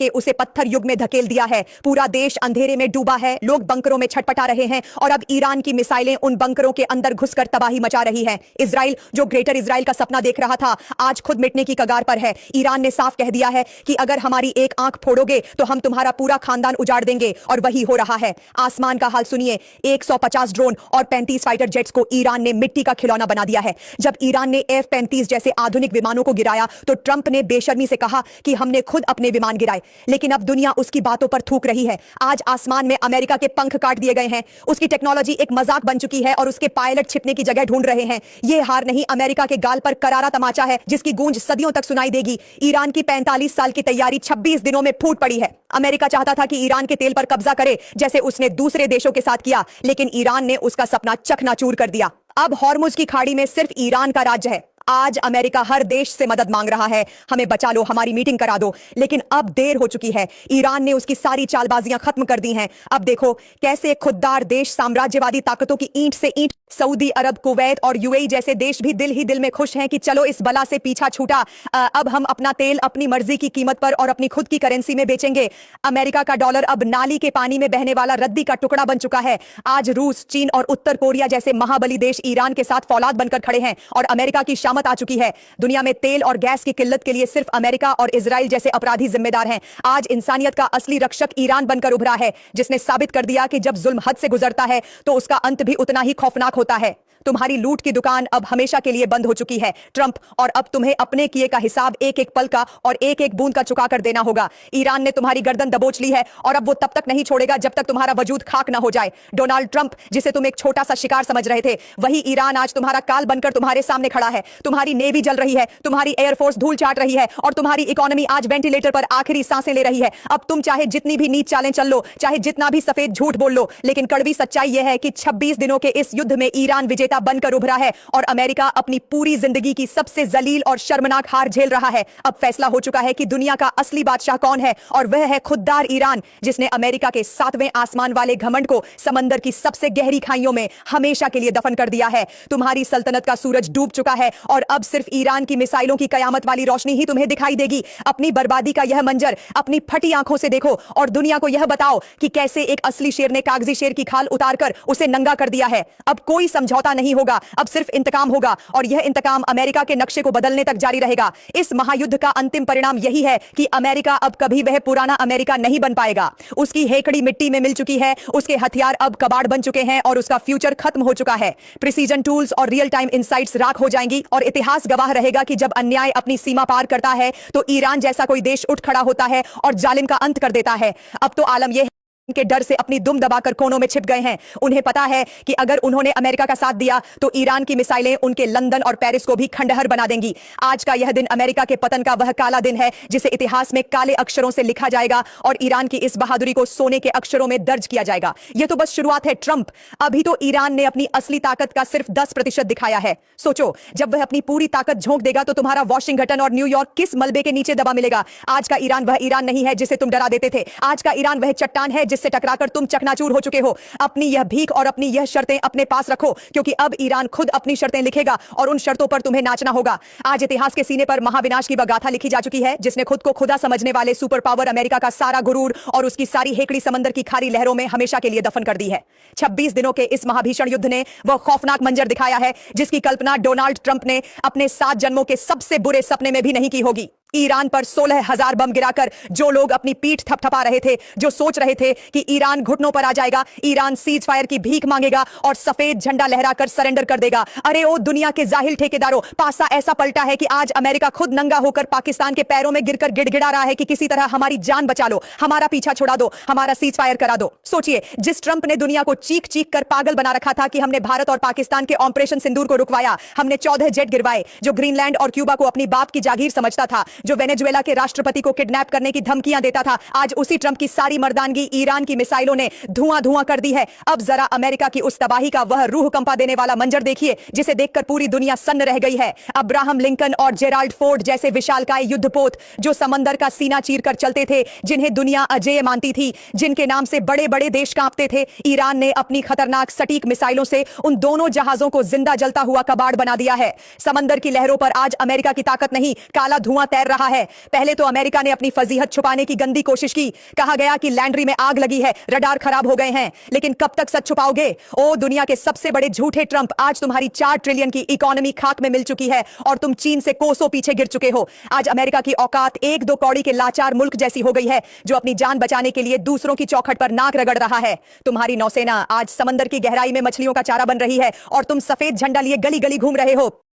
के उसे पत्थर युग में धकेल दिया है। पूरा देश अंधेरे में डूबा है, लोग बंकरों में छटपटा रहे हैं और अब ईरान की मिसाइलें उन बंकरों के अंदर घुसकर तबाही मचा रही है। इजराइल जो ग्रेटर इजराइल का सपना देख रहा था, आज खुद मिटने की कगार पर है। ईरान ने साफ कह दिया है कि अगर हमारी एक आंख फोड़ोगे तो हम तुम्हारा पूरा खानदान उजाड़ देंगे, और वही हो रहा है। आसमान का हाल सुनिए, 150 ड्रोन और 35 फाइटर जेट्स को ईरान ने मिट्टी का खिलौना बना दिया है। जब ईरान ने F-35 जैसे आधुनिक विमानों को गिराया तो ट्रंप ने बेशर्मी से कहा कि हमने खुद अपने विमान गिराए, लेकिन अब दुनिया उसकी बातों पर थूक रही है। आज आसमान में अमेरिका के पंख काट दिए गए हैं। उसकी टेक्नोलॉजी एक मजाक बन चुकी है और उसके पायलट छिपने की जगह ढूंढ रहे हैं। यह हार नहीं, अमेरिका के गाल पर करारा तमाचा है जिसकी गूंज सदियों तक सुनाई देगी। ईरान की 45 साल की तैयारी 26 दिनों में फूट पड़ी है। अमेरिका चाहता था कि ईरान के तेल पर कब्जा करे जैसे उसने दूसरे देशों के साथ किया, लेकिन ईरान ने उसका सपना चकनाचूर कर दिया। अब हॉर्मुज की खाड़ी में सिर्फ ईरान का राज्य है। आज अमेरिका हर देश से मदद मांग रहा है, हमें बचा लो, हमारी मीटिंग करा दो, लेकिन अब देर हो चुकी है। ईरान ने उसकी सारी चालबाजियां खत्म कर दी हैं। अब देखो कैसे खुददार देश साम्राज्यवादी ताकतों की ईंट से ईंट, सऊदी अरब, कुवैत और यूएई जैसे देश भी दिल ही दिल में खुश हैं कि चलो इस बला से पीछा छूटा। अब हम अपना तेल अपनी मर्जी की कीमत पर और अपनी खुद की करेंसी में बेचेंगे। अमेरिका का डॉलर अब नाली के पानी में बहने वाला रद्दी का टुकड़ा बन चुका है। आज रूस, चीन और उत्तर कोरिया जैसे महाबली देश ईरान के साथ फौलाद बनकर खड़े हैं और अमेरिका की शामत आ चुकी है। दुनिया में तेल और गैस की किल्लत के लिए सिर्फ अमेरिका और इजराइल जैसे अपराधी जिम्मेदार हैं। आज इंसानियत का असली रक्षक ईरान बनकर उभरा है, जिसने साबित कर दिया कि जब जुल्म हद से गुजरता है तो उसका अंत भी उतना ही खौफनाक होता है। तुम्हारी लूट की दुकान अब हमेशा के लिए बंद हो चुकी है ट्रंप, और अब तुम्हें अपने किए का हिसाब एक एक पल का और एक एक बूंद का चुका कर देना होगा। ईरान ने तुम्हारी गर्दन दबोच ली है और अब वो तब तक नहीं छोड़ेगा जब तक तुम्हारा वजूद खाक ना हो जाए। डोनाल्ड ट्रंप, जिसे तुम एक छोटा सा शिकार समझ रहे थे, वही ईरान आज तुम्हारा काल बनकर तुम्हारे सामने खड़ा है। तुम्हारी नेवी जल रही है, तुम्हारी एयरफोर्स धूल चाट रही है और तुम्हारी इकोनॉमी आज वेंटिलेटर पर आखिरी सांसें ले रही है। अब तुम चाहे जितनी भी नीच चालें चल लो, चाहे जितना भी सफेद झूठ बोल लो, लेकिन कड़वी सच्चाई यह है कि 26 दिनों के इस युद्ध में ईरान विजेता बनकर उभरा है और अमेरिका अपनी पूरी जिंदगी की सबसे जलील और शर्मनाक हार झेल रहा है। अब फैसला हो चुका है कि दुनिया का असली बादशाह कौन है, और वह है खुददार ईरान, जिसने अमेरिका के 7वें आसमान वाले घमंड को समंदर की सबसे गहरी खाइयों में हमेशा के लिए दफन कर दिया है। तुम्हारी सल्तनत का सूरज डूब चुका है और अब सिर्फ ईरान की मिसाइलों की कयामत वाली रोशनी ही तुम्हें दिखाई देगी। अपनी बर्बादी का यह मंजर अपनी फटी आंखों से देखो और दुनिया को यह बताओ कि कैसे एक असली शेर ने कागजी शेर की खाल उतारकर उसे नंगा कर दिया है। अब कोई समझौता नहीं होगा, अब सिर्फ इंतकाम होगा, और यह इंतकाम अमेरिका के नक्शे को बदलने तक जारी रहेगा। इस महायुद्ध का अंतिम परिणाम यही है कि अमेरिका अब कभी वह पुराना अमेरिका नहीं बन पाएगा। उसकी हेकड़ी मिट्टी में मिल चुकी है, उसके हथियार अब कबाड़ बन चुके हैं और उसका फ्यूचर खत्म हो चुका है। प्रिसीजन टूल्स और रियल टाइम इनसाइट्स राख हो जाएंगी और इतिहास गवाह रहेगा कि जब अन्याय अपनी सीमा पार करता है तो ईरान जैसा कोई देश उठ खड़ा होता है और जालिम का अंत कर देता है। अब तो आलम यह के डर से अपनी दुम दबाकर कोनों में छिप गए हैं। उन्हें पता है कि अगर उन्होंने अमेरिका का साथ दिया तो ईरान की मिसाइलें उनके लंदन और पेरिस को भी खंडहर बना देंगी। आज का यह दिन अमेरिका के पतन का वह काला दिन है जिसे इतिहास में काले अक्षरों से लिखा जाएगा और ईरान की इस बहादुरी को सोने के अक्षरों में दर्ज किया जाएगा। यह तो बस शुरुआत है ट्रंप, अभी तो ईरान ने अपनी असली ताकत का सिर्फ 10% दिखाया है। सोचो, जब वह अपनी पूरी ताकत झोंक देगा तो तुम्हारा वॉशिंगटन और न्यूयॉर्क किस मलबे के नीचे दबा मिलेगा। आज का ईरान वह ईरान नहीं है जिसे तुम डरा देते थे। आज का ईरान वह चट्टान है जिससे टकराकर तुम चकनाचूर हो चुके हो। अपनी यह भीख और अपनी यह शर्तें अपने पास रखो, क्योंकि अब ईरान खुद अपनी शर्तें लिखेगा और उन शर्तों पर तुम्हें नाचना होगा। आज इतिहास के सीने पर महाविनाश की वह गाथा लिखी जा चुकी है जिसने खुद को खुदा समझने वाले सुपर पावर अमेरिका का सारा गुरूर और उसकी सारी हेकड़ी समंदर की खारी लहरों में हमेशा के लिए दफन कर दी है। 26 दिनों के इस महाभीषण युद्ध ने वह खौफनाक मंजर दिखाया है जिसकी कल्पना डोनाल्ड ट्रंप ने अपने 7 जन्मों के सबसे बुरे सपने में भी नहीं की होगी। ईरान पर 16,000 बम गिराकर जो लोग अपनी पीठ थपथपा रहे थे, जो सोच रहे थे कि ईरान घुटनों पर आ जाएगा, ईरान सीज फायर की भीख मांगेगा और सफेद झंडा लहराकर सरेंडर कर देगा। अरे ओ दुनिया के जाहिल ठेकेदारों, पासा ऐसा पलटा है कि आज अमेरिका खुद नंगा होकर पाकिस्तान के पैरों में गिरकर गिड़गिड़ा रहा है कि किसी तरह हमारी जान बचा लो, हमारा पीछा छुड़ा दो, हमारा सीज फायर करा दो। सोचिए, जिस ट्रंप ने दुनिया को चीख चीख कर पागल बना रखा था कि हमने भारत और पाकिस्तान के ऑपरेशन सिंदूर को रुकवाया, हमने 14 जेट गिरवाए, जो ग्रीनलैंड और क्यूबा को अपनी बाप की जागीर समझता था, जो वेनेजुएला के राष्ट्रपति को किडनैप करने की धमकियां देता था, आज उसी ट्रंप की सारी मर्दानगी ईरान की मिसाइलों ने धुआं धुआं कर दी है। अब जरा अमेरिका की उस तबाही का वह रूह कंपा देने वाला मंजर देखिए जिसे देखकर पूरी दुनिया सन्न रह गई है। अब्राहम लिंकन और जेराल्ड फोर्ड जैसे विशालकाय युद्धपोत जो समंदर का सीना चीरकर चलते थे, जिन्हें दुनिया अजेय मानती थी, जिनके नाम से बड़े बड़े देश कांपते थे, ईरान ने अपनी खतरनाक सटीक मिसाइलों से उन दोनों जहाजों को जिंदा जलता हुआ कबाड़ बना दिया है। समंदर की लहरों पर आज अमेरिका की ताकत नहीं, काला धुआं तैर रहा है। पहले तो अमेरिका ने अपनी फजीहत छुपाने की गंदी कोशिश की, कहा गया कि लैंड्री में आग लगी है, रडार खराब हो गए हैं। लेकिन कब तक सच छुपाओगे? ओ दुनिया के सबसे बड़े झूठे ट्रंप, आज तुम्हारी 4 ट्रिलियन की इकोनॉमी खाक में मिल चुकी है और तुम चीन से कोसों पीछे गिर चुके हो। आज अमेरिका की औकात 1-2 कौड़ी के लाचार मुल्क जैसी हो गई है जो अपनी जान बचाने के लिए दूसरों की चौखट पर नाक रगड़ रहा है। तुम्हारी नौसेना आज समंदर की गहराई में मछलियों का चारा बन रही है और तुम सफेद झंडा लिए गली गली घूम रहे हो।